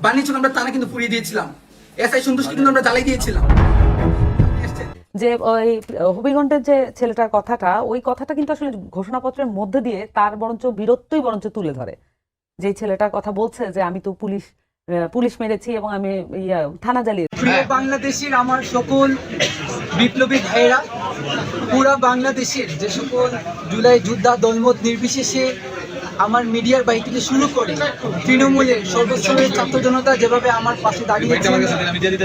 বাণিজ্য আমরা থানা কিন্তু পুড়িয়ে দিয়েছিলাম, এসআই সন্তুষ্টি কিন্তু আমরা জ্বালাই দিয়েছিলাম। যে ওই হবিগঞ্জের যে ছেলেটার কথাটা, ওই কথাটা কিন্তু আসলে ঘোষণাপত্রের মধ্যে দিয়ে তার বরঞ্চ বীরত্বই বরঞ্চ তুলে ধরে। যে ছেলেটার কথা বলছে যে আমি তো পুলিশ মেরেছি এবং আমি থানা জ্বালিয়েছি। প্রিয় বাংলাদেশের আমার সকল বিপ্লবী ভাইয়েরা, পুরা বাংলাদেশের যে সকল জুলাই যোদ্ধা দলমত নির্বিশেষে আমার মিডিয়ার বাড়ি থেকে শুরু করে তৃণমূলের সর্বস্তরের ছাত্র জনতা যেভাবে আমার পাশে দাঁড়িয়েছিলেন,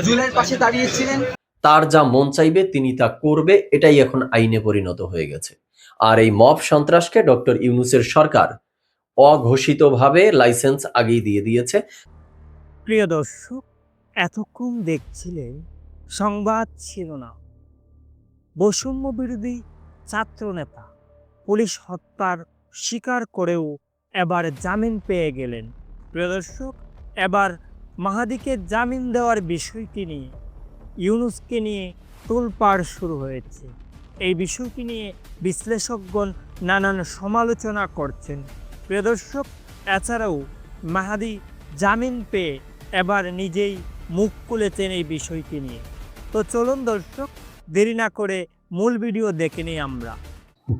জুলাইয়ের পাশে দাঁড়িয়েছিলেন, তার যা মন চাইবে তিনি তা করবে, এটাই এখন আইনে পরিণত হয়ে গেছে। আর এই মব সন্ত্রাসকে ডক্টর ইউনূসের সরকার অঘোষিতভাবে লাইসেন্স আগেই দিয়ে দিয়েছে। প্রিয় দর্শক, এতক্ষণ দেখছিলেন সংবাদ শিরোনাম। বৈষম্য বিরোধী ছাত্র নেতা পুলিশ হত্যার স্বীকার করেও এবার জামিন পেয়ে গেলেন। প্রিয় দর্শক, এবার মাহাদিকে জামিন দেওয়ার বিষয়টি নিয়ে ইউনূসকে নিয়ে তোলপাড় শুরু হয়েছে। এই বিষয়টি নিয়ে বিশ্লেষকগণ নানান সমালোচনা করছেন। প্রিয় দর্শক, এছাড়াও মাহাদি জামিন পেয়ে এবার নিজেই মুখ খুলেছেন এই বিষয়টি নিয়ে। তো চলুন দর্শক, দেরি না করে মূল ভিডিও দেখে নিই আমরা।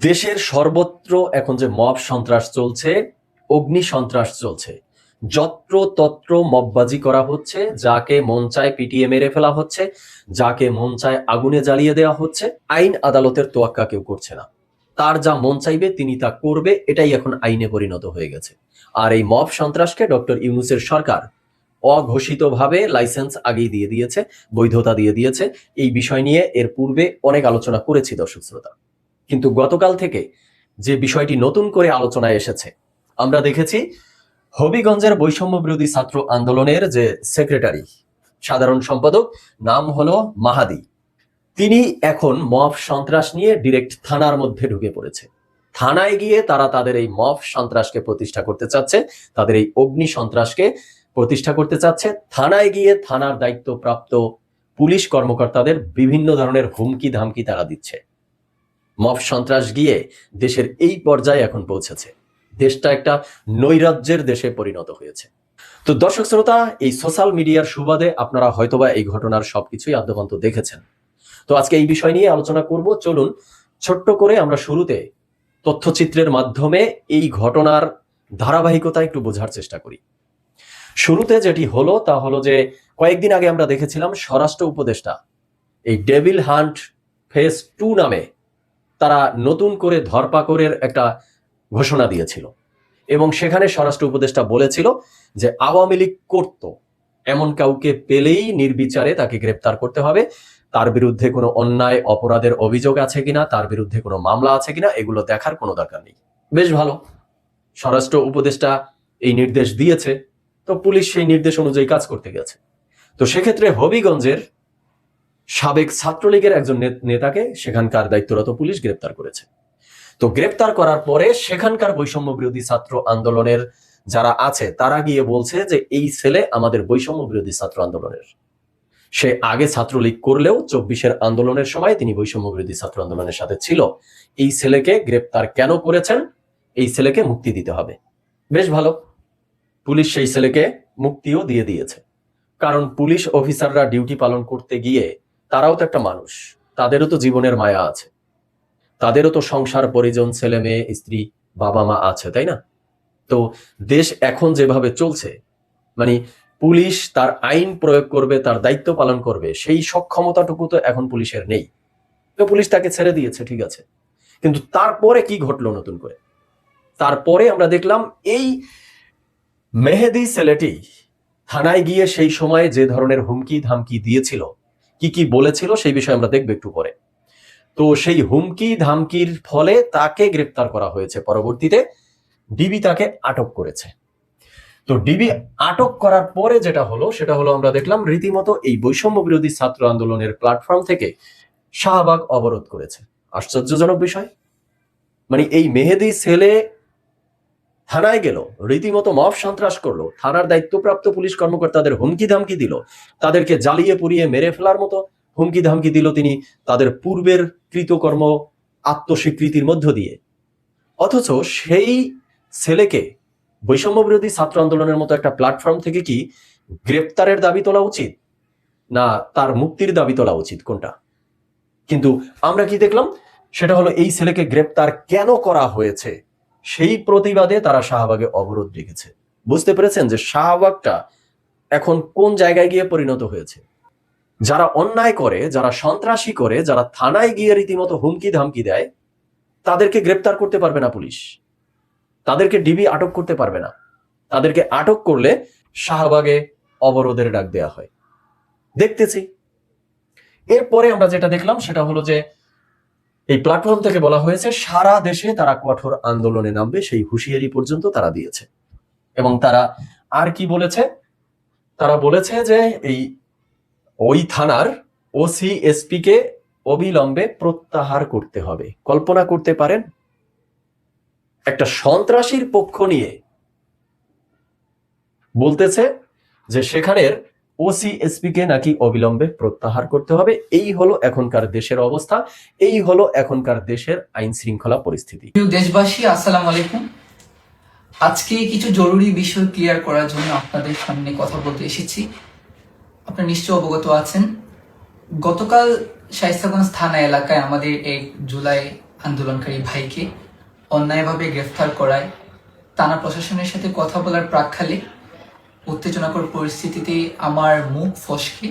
দেশের সর্বত্র এখন যে মব সন্ত্রাস চলছে, অগ্নি সন্ত্রাস চলছে, যত্র তত্র মববাজি করা হচ্ছে, যাকে মন চায় পিটিয়ে মেরে ফেলা হচ্ছে, যাকে মন চায় আগুনে জ্বালিয়ে দেওয়া হচ্ছে। আইন আদালতের তোয়াক্কা কেউ করছে না, তার যা মন চাইবে তিনি তা করবে, এটাই এখন আইনে পরিণত হয়ে গেছে। আর এই মব সন্ত্রাসকে ডক্টর ইউনূসের সরকার অঘোষিতভাবে লাইসেন্স আগেই দিয়ে দিয়েছে, বৈধতা দিয়ে দিয়েছে। এই বিষয় নিয়ে এর পূর্বে অনেক আলোচনা করেছি দর্শক শ্রোতা, কিন্তু গতকাল থেকে যে বিষয়টি নতুন করে আলোচনায় এসেছে, আমরা দেখেছি হবিগঞ্জের বৈষম্য বিরোধী ছাত্র আন্দোলনের যে সেক্রেটারি, সাধারণ সম্পাদক, নাম হলো মাহাদি, তিনি এখন মব সন্ত্রাস নিয়ে ডিরেক্ট থানার মধ্যে ঢুকে পড়েছে। থানায় গিয়ে তারা তাদের এই মব সন্ত্রাসকে প্রতিষ্ঠা করতে চাচ্ছে, তাদের এই অগ্নি সন্ত্রাসকে প্রতিষ্ঠা করতে চাচ্ছে। থানায় গিয়ে থানার দায়িত্বপ্রাপ্ত পুলিশ কর্মকর্তাদের বিভিন্ন ধরনের হুমকি ধামকি তারা দিচ্ছে। মব সন্ত্রাস গিয়ে দেশের এই পর্যায়ে এখন পৌঁছেছে, দেশটা একটা নৈরাজ্যের দেশে পরিণত হয়েছে। তো দর্শক শ্রোতা, এই সোশ্যাল মিডিয়ার সুবাদে আপনারা হয়তোবা এই ঘটনার সবকিছুই আদ্যপান্ত দেখেছেন। তো আজকে এই বিষয় নিয়ে আলোচনা করব। চলুন ছোট্ট করে আমরা শুরুতে তথ্যচিত্রের মাধ্যমে এই ঘটনার ধারাবাহিকতা একটু বোঝার চেষ্টা করি। শুরুতে যেটি হলো তা হলো যে কয়েকদিন আগে আমরা দেখেছিলাম স্বরাষ্ট্র উপদেষ্টা এই ডেভিল হান্ট ফেজ 2 নামে তারা নতুন করে ধরপাকড়ের একটা ঘোষণা দিয়েছিল, এবং সেখানে স্বরাষ্ট্র উপদেষ্টা বলেছিল যে আওয়ামী লীগ করত এমন কাউকে পেলেই নির্বিচারে তাকে গ্রেপ্তার করতে হবে, তার বিরুদ্ধে কোনো অন্যায় অপরাধের অভিযোগ আছে কিনা, তার বিরুদ্ধে কোনো মামলা আছে কিনা, এগুলো দেখার কোনো দরকার নেই। বেশ ভালো, স্বরাষ্ট্র উপদেষ্টা এই নির্দেশ দিয়েছে, তো পুলিশ সেই নির্দেশ অনুযায়ী কাজ করতে গেছে। তো সেক্ষেত্রে হবিগঞ্জের সাবেক ছাত্রলীগের একজন নেতাকে সেখানকার দায়িত্বরত পুলিশ গ্রেপ্তার করেছে। তো গ্রেপ্তার করার পরে সেখানকার বৈষম্য বিরোধী ছাত্র আন্দোলনের যারা আছে তারা গিয়ে বলছে যে এই ছেলে আমাদের বৈষম্য বিরোধী ছাত্র আন্দোলনের, সে আগে ছাত্রলীগ করলেও 24-এর আন্দোলনের সময় তিনি বৈষম্য বিরোধী ছাত্র আন্দোলনের সাথে ছিল। এই ছেলেকে গ্রেপ্তার কেন করেছেন, এই ছেলেকে মুক্তি দিতে হবে। বেশ ভালো, পুলিশ সেই ছেলেকে মুক্তিও দিয়ে দিয়েছে। কারণ পুলিশ অফিসাররা ডিউটি পালন করতে গিয়ে তারাও তো একটা মানুষ, তাদেরও তো জীবনের মায়া আছে, তাদেরও তো সংসার, পরিজন, ছেলে মেয়ে, স্ত্রী, বাবা মা আছে, তাই না? তো দেশ এখন যেভাবে চলছে, মানে পুলিশ তার আইন প্রয়োগ করবে, তার দায়িত্ব পালন করবে, সেই সক্ষমতাটুকু তো এখন পুলিশের নেই। তো পুলিশ তাকে ছেড়ে দিয়েছে, ঠিক আছে, কিন্তু তারপরে কি ঘটলো নতুন করে? তারপরে আমরা দেখলাম এই মেহেদী ছেলেটি থানায় গিয়ে সেই সময় যে ধরনের হুমকি ধামকি দিয়েছিল, কি কি বলেছিল, সেই বিষয়ে আমরা দেখব একটু পরে। তো সেই হুমকি ধামকির ফলে তাকে গ্রেপ্তার করা হয়েছে, পরবর্তীতে ডিবি তাকে আটক করেছে। তো ডিবি আটক করার পরে যেটা হলো সেটা হলো আমরা দেখলাম রীতিমতো এই বৈষম্য বিরোধী ছাত্র আন্দোলনের প্ল্যাটফর্ম থেকে শাহবাগ অবরোধ করেছে। আশ্চর্যজনক বিষয়, মানে এই মেহেদী ছেলে থানায় গেল, রীতিমতো মব সন্ত্রাস করলো, থানার দায়িত্বপ্রাপ্ত পুলিশ কর্মকর্তাদের হুমকি ধামকি দিল, তাদেরকে জ্বালিয়ে পুড়িয়ে মেরে ফেলার মতো হুমকি ধামকি দিল তিনি তাদের পূর্বের কৃতকর্ম আত্মস্বীকৃতির মধ্য দিয়ে। অথচ সেই ছেলেকে বৈষম্য বিরোধী ছাত্র আন্দোলনের মতো একটা প্ল্যাটফর্ম থেকে কি গ্রেপ্তারের দাবি তোলা উচিত না তার মুক্তির দাবি তোলা উচিত, কোনটা? কিন্তু আমরা কি দেখলাম, সেটা হলো এই ছেলেকে গ্রেপ্তার কেন করা হয়েছে সেই প্রতিবাদে তারা শাহবাগে অবরোধ রেখেছে। বুঝতে পেরেছেন যে শাহবাগটা এখন কোন জায়গায় গিয়ে পরিণত হয়েছে? যারা অন্যায় করে, যারা সন্ত্রাসী করে, যারা থানায় গিয়ে রীতিমতো হুমকি ধামকি দেয়, তাদেরকে গ্রেপ্তার করতে পারবে না পুলিশ, তাদেরকে ডিবি আটক করতে পারবে না। তাদেরকে আটক করলে শাহবাগে অবরোধের ডাক দেয়া হয়, দেখতেছি। এরপরে আমরা যেটা দেখলাম সেটা হলো যে এই প্ল্যাটফর্ম থেকে বলা হয়েছে সারা দেশে তারা কঠোর আন্দোলনে নামবে, সেই হুঁশিয়ারি পর্যন্ত তারা দিয়েছে। এবং তারা আর কি বলেছে? তারা বলেছে যে ওই থানার ওসি এসপি কে অবিলম্বে প্রত্যাহার করতে হবে। কল্পনা করতে পারেন, একটা সন্ত্রাসীর পক্ষ নিয়ে বলতেছে যে সেখানের ওসি এসপি কে নাকি অবিলম্বে প্রত্যাহার করতে হবে। এই হলো এখনকার দেশের অবস্থা, এই হলো এখনকার দেশের আইন শৃঙ্খলা পরিস্থিতি। প্রিয় দেশবাসী, আসসালামু আলাইকুম। আজকে কিছু জরুরি বিষয় ক্লিয়ার করার জন্য আপনাদের সামনে কথা বলতে এসেছি। আপনারা নিশ্চয় অবগত আছেন, গতকাল শায়েস্তাগঞ্জ থানা এলাকায় আমাদের এক জুলাই আন্দোলনকারী ভাইকে অন্যায়ভাবে গ্রেফতার করায় থানা প্রশাসনের সাথে কথা বলার প্রাক্কালে উত্তেজনাকর পরিস্থিতিতে আমার মুখ ফসকে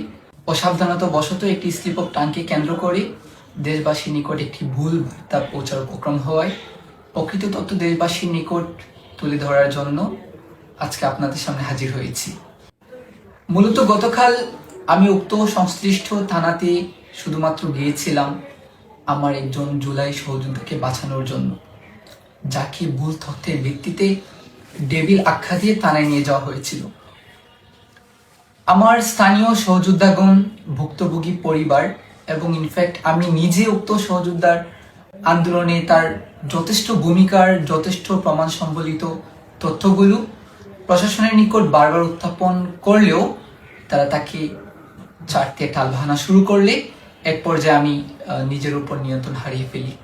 অসাবধানতা বশত একটি স্লিপ অফ টাংকে কেন্দ্র করে দেশবাসীর নিকট একটি ভুল বার্তা পৌঁছার উপক্রম হওয়ায় প্রকৃত তথ্য দেশবাসীর নিকট তুলে ধরার জন্য আজকে আপনাদের সামনে হাজির হয়েছি। মূলত গতকাল আমি উক্ত সংশ্লিষ্ট থানাতে শুধুমাত্র গিয়েছিলাম আমার একজন জুলাই সহযোদ্ধাকে বাঁচানোর জন্য, যাকে ভুল তথ্যের ভিত্তিতে ডেভিল আখ্যা দিয়ে থানায় নিয়ে যাওয়া হয়েছিল। আমার স্থানীয় সহযোদ্ধাগণ, ভুক্তভোগী পরিবার এবং ইনফ্যাক্ট আমি নিজে উক্ত সহযোদ্ধার আন্দোলনে তার যথেষ্ট ভূমিকার যথেষ্ট প্রমাণ সম্বলিত তথ্যগুলো প্রশাসনের নিকট বারবার উত্থাপন করলেও তারা তাকে ছাড়তে টালবাহানা শুরু করলে এক পর্যায়ে আমি নিজের উপর নিয়ন্ত্রণ হারিয়ে ফেলি।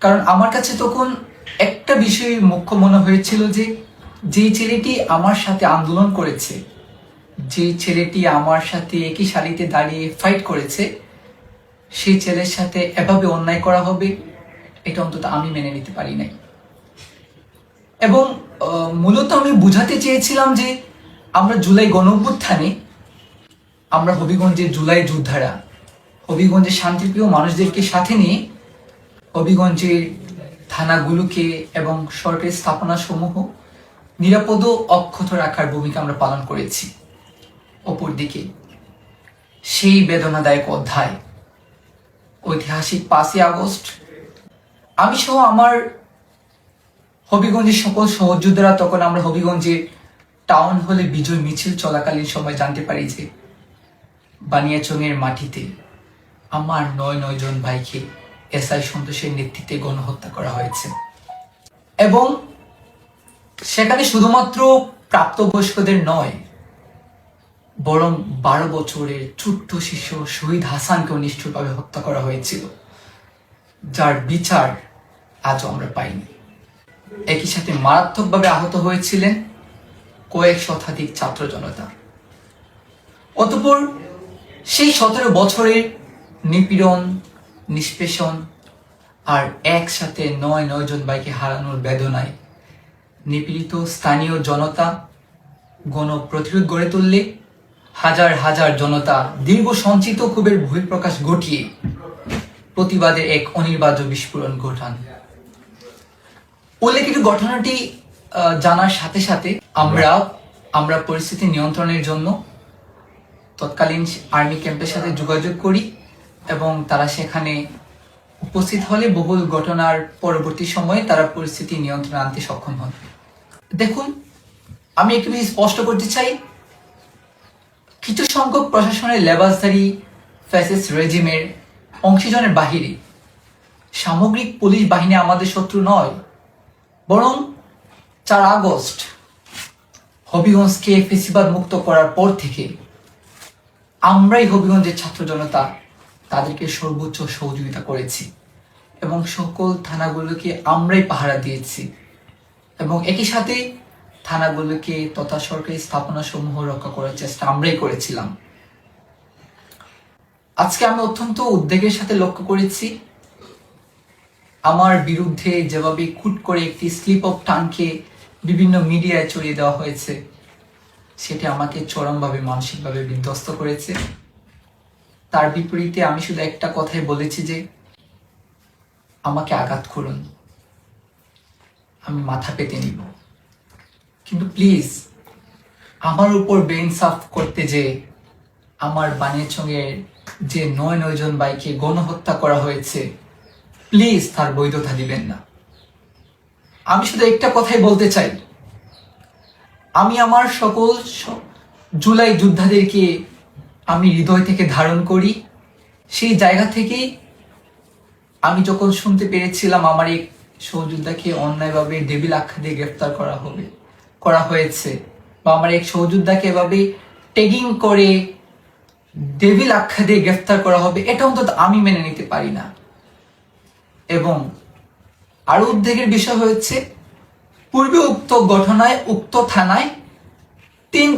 কারণ আমার কাছে তখন একটা বিষয় মুখ্য মনে হয়েছিল যে যেই ছেলেটি আমার সাথে আন্দোলন করেছে, যে ছেলেটি আমার সাথে একই সারিতে দাঁড়িয়ে ফাইট করেছে, সেই ছেলের সাথে এভাবে অন্যায় করা হবে, এটা অন্তত আমি মেনে নিতে পারি নাই। এবং মূলত আমি বুঝাতে চেয়েছিলাম যে আমরা জুলাই গণঅভ্যুত্থানে আমরা হবিগঞ্জের জুলাই যোদ্ধারা, হবিগঞ্জের শান্তিপ্রিয় মানুষদেরকে সাথে নিয়ে হবিগঞ্জের থানাগুলোকে এবং সরকারি স্থাপনা সমূহ নিরাপদ ও অক্ষত রাখার ভূমিকা আমরা পালন করেছি। অপরদিকে সেই বেদনাদায়ক অধ্যায় ঐতিহাসিক 5ই আগস্ট আমি সহ আমার হবিগঞ্জের সকল সহযোদ্ধারা, তখন আমরা হবিগঞ্জের টাউন হলে বিজয় মিছিল চলাকালীন সময় জানতে পারি যে বানিয়াচংয়ের মাটিতে আমার 9 জন ভাইকে এসআই সন্তোষের নেতৃত্বে গণহত্যা করা হয়েছে। এবং সেখানে শুধুমাত্র প্রাপ্তবয়স্কদের নয়, বরং 12 বছরের ছোট্ট শিশু শহীদ হাসানকেও নিষ্ঠুরভাবে হত্যা করা হয়েছিল, যার বিচার আজও আমরা পাইনি। একই সাথে মারাত্মকভাবে আহত হয়েছিলেন কয়েক শতাধিক ছাত্র জনতা। অতঃপর সেই 17 বছরের নিপীড়ন, নিষ্পেষণ আর একসাথে 9 জন ভাইকে হারানোর বেদনায় নিপীড়িত স্থানীয় জনতা গণপ্রতিরোধ গড়ে তুললে হাজার হাজার জনতা দীর্ঘ সঞ্চিত ক্ষোভের বহিঃপ্রকাশ ঘটিয়ে প্রতিবাদের এক অনিবার্য বিস্ফোরণ ঘটান। উল্লেখিত ঘটনাটি জানার সাথে সাথে আমরা পরিস্থিতি নিয়ন্ত্রণের জন্য তৎকালীন আর্মি ক্যাম্পের সাথে যোগাযোগ করি এবং তারা সেখানে উপস্থিত হলে বহুল ঘটনার পরবর্তী সময়ে তারা পরিস্থিতি নিয়ন্ত্রণে আনতে সক্ষম হন। দেখুন, আমি একটু বেশি স্পষ্ট করতে চাই, কিছু সংখ্যক প্রশাসনের লেবাসধারী ফ্যাসিস্ট রেজিমের অংশীজনের বাহিরে সামগ্রিক পুলিশ বাহিনী আমাদের শত্রু নয়, বরং 4 আগস্ট হবিগঞ্জকে ফেসিবাদ মুক্ত করার পর থেকে আমরাই হবিগঞ্জের ছাত্র জনতা তাদেরকে সর্বোচ্চ সহযোগিতা করেছি এবং সকল থানাগুলোকে আমরাই পাহারা দিয়েছি। এবং একই সাথে থানাগুলোকে তথা সরকারি স্থাপনা সমূহ রক্ষা করার চেষ্টা আমরাই করেছিলাম। আজকে আমি অত্যন্ত উদ্বেগের সাথে লক্ষ্য করেছি আমার বিরুদ্ধে যেভাবে কুট করে একটি স্লিপ অফ টাংকে বিভিন্ন মিডিয়ায় ছড়িয়ে দেওয়া হয়েছে, সেটি আমাকে চরমভাবে মানসিকভাবে বিধ্বস্ত করেছে। তার বিপরীতে আমি শুধু একটা কথাই বলেছি যে আমাকে আঘাত করুন, আমি মাথা পেতে নিব, কিন্তু প্লিজ আমার উপর বেইনসাফ করতে যে আমার বানিয়াচংয়ের যে 9 জন ভাইকে গণহত্যা করা হয়েছে, প্লিজ তার বৈধতা দিবেন না। আমি শুধু একটা কথাই বলতে চাই, আমি আমার সকল জুলাই যোদ্ধাদেরকে আমি হৃদয় থেকে ধারণ করি। সেই জায়গা থেকেই আমি যখন শুনতে পেরেছিলাম আমার এক সহযোদ্ধাকে অন্যায়ভাবে ডেভিল আখ্যা দিয়ে গ্রেফতার করা হয়েছে, বা আমার এক সহযোদ্ধাকে এভাবে ট্যাগিং করে ডেভিল আখ্যা দিয়ে গ্রেফতার করা হবে, এটা অন্তত আমি মেনে নিতে পারি না। এবং আরো উদ্বেগের বিষয় হচ্ছে পূর্বে উক্ত ঘটনায় উক্ত থানায়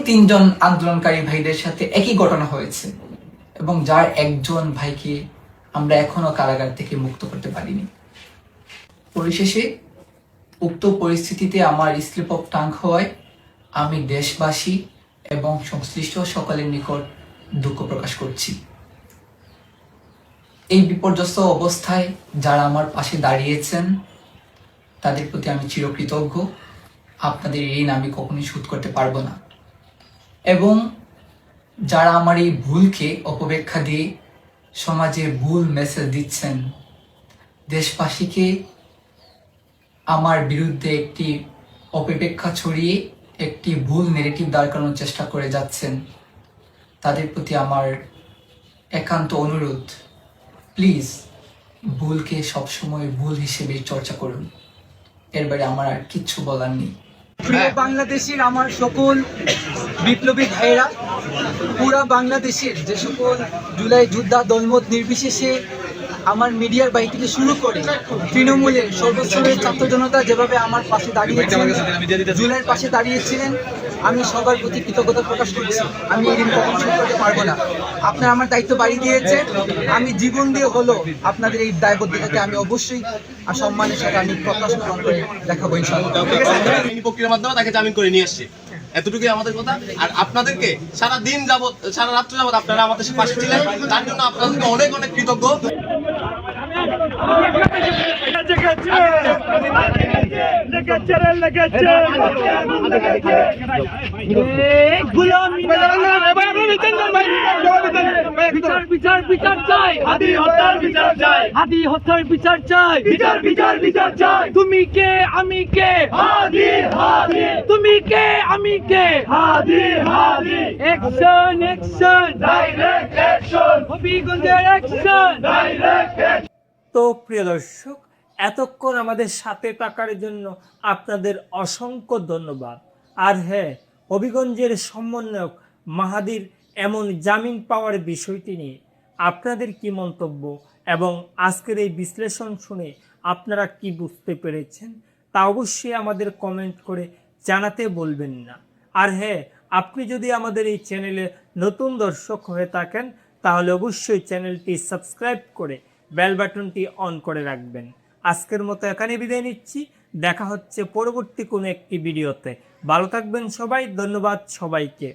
তিনজন আন্দোলনকারী ভাইদের সাথে একই ঘটনা হয়েছে, এবং যার একজন ভাইকে আমরা এখনো কারাগার থেকে মুক্ত করতে পারিনি। পরিশেষে উক্ত পরিস্থিতিতে আমার স্লিপ অফ টাং হওয়ায় আমি দেশবাসী এবং সংশ্লিষ্ট সকলের নিকট দুঃখ প্রকাশ করছি। এই বিপর্যস্ত অবস্থায় যারা আমার পাশে দাঁড়িয়েছেন তাদের প্রতি আমি চিরকৃতজ্ঞ। আপনাদের ঋণ আমি কখনোই শোধ করতে পারবো না। এবং যারা আমার এই ভুলকে অপব্যাখ্যা দিয়ে সমাজে ভুল মেসেজ দিচ্ছেন, দেশবাসীকে আমার বিরুদ্ধে একটি অপব্যাখ্যা ছড়িয়ে একটি ভুল নেগেটিভ দাঁড় করানোর চেষ্টা করে যাচ্ছেন, তাদের প্রতি আমার একান্ত অনুরোধ, প্লিজ ভুলকে সবসময় ভুল হিসেবে চর্চা করুন। এর বাইরে আমার আর কিচ্ছু বলার নেই। প্রিয় বাংলাদেশের আমার সকল বিপ্লবী ভাইয়েরা, পুরা বাংলাদেশের যে সকল জুলাই যোদ্ধা দলমত নির্বিশেষে আমার মিডিয়ার বাড়ি থেকে শুরু করে তৃণমূলের সর্বস্তরের ছাত্র জনতা যেভাবে আমার পাশে দাঁড়িয়েছিলেন, জুলাইয়ের পাশে দাঁড়িয়েছিলেন, আমি সবার প্রতি কৃতজ্ঞতা প্রকাশ করছি। আমি এই ঋণ কখনো শোধ করতে পারবো না। আপনারা আমার দায়িত্ব বাড়িয়ে দিয়েছে, আমি জীবন দিয়ে হলো আপনাদের এই দায়বদ্ধতাকে আমি অবশ্যই আর সম্মানের সাথে আমি প্রকাশ করে দেখাবো ইনশাআল্লাহ। আইনি প্রক্রিয়ার মাধ্যমে তাকে জামিন করে নিয়ে আসছে, এতটুকুই আমাদের কথা। আর আপনাদেরকে সারা দিন যাবত, সারা রাত্র যাবত আপনারা আমাদের পাশে ছিলেন, তার জন্য আপনাদেরকে অনেক অনেক কৃতজ্ঞ। বিচার চাই, হাদি হত্যার বিচার চাই, হাদি হত্যার বিচার চাই, বিচার বিচার বিচার চাই। তুমি কে আমি কে, হাদি হাদি, তুমি কে আমি কে, হাদি হাদি। অ্যাকশন অ্যাকশন, ডাইরেক্ট অ্যাকশন, হবিগঞ্জের অ্যাকশন, ডাইরেক্ট অ্যাকশন। তো প্রিয় দর্শক, এতক্ষণ আমাদের সাথে থাকার জন্য আপনাদের অসংখ্য ধন্যবাদ। আর হ্যাঁ, হবিগঞ্জের সমন্বয়ক মাহাদির এমন জামিন পাওয়ার বিষয়টি নিয়ে আপনাদের কি মন্তব্য এবং আজকের এই বিশ্লেষণ শুনে আপনারা কি বুঝতে পেরেছেন তা অবশ্যই আমাদের কমেন্ট করে জানাতে বলবেন না। আর হ্যাঁ, আপনি যদি আমাদের এই চ্যানেলে নতুন দর্শক হয়ে থাকেন তাহলে অবশ্যই চ্যানেলটি সাবস্ক্রাইব করে বেল বাটনটি অন করে রাখবেন। আজকের মতো এখানে বিদায় নিচ্ছি, দেখা হচ্ছে পরবর্তী কোনো একটি ভিডিওতে। ভালো থাকবেন সবাই, ধন্যবাদ সবাইকে।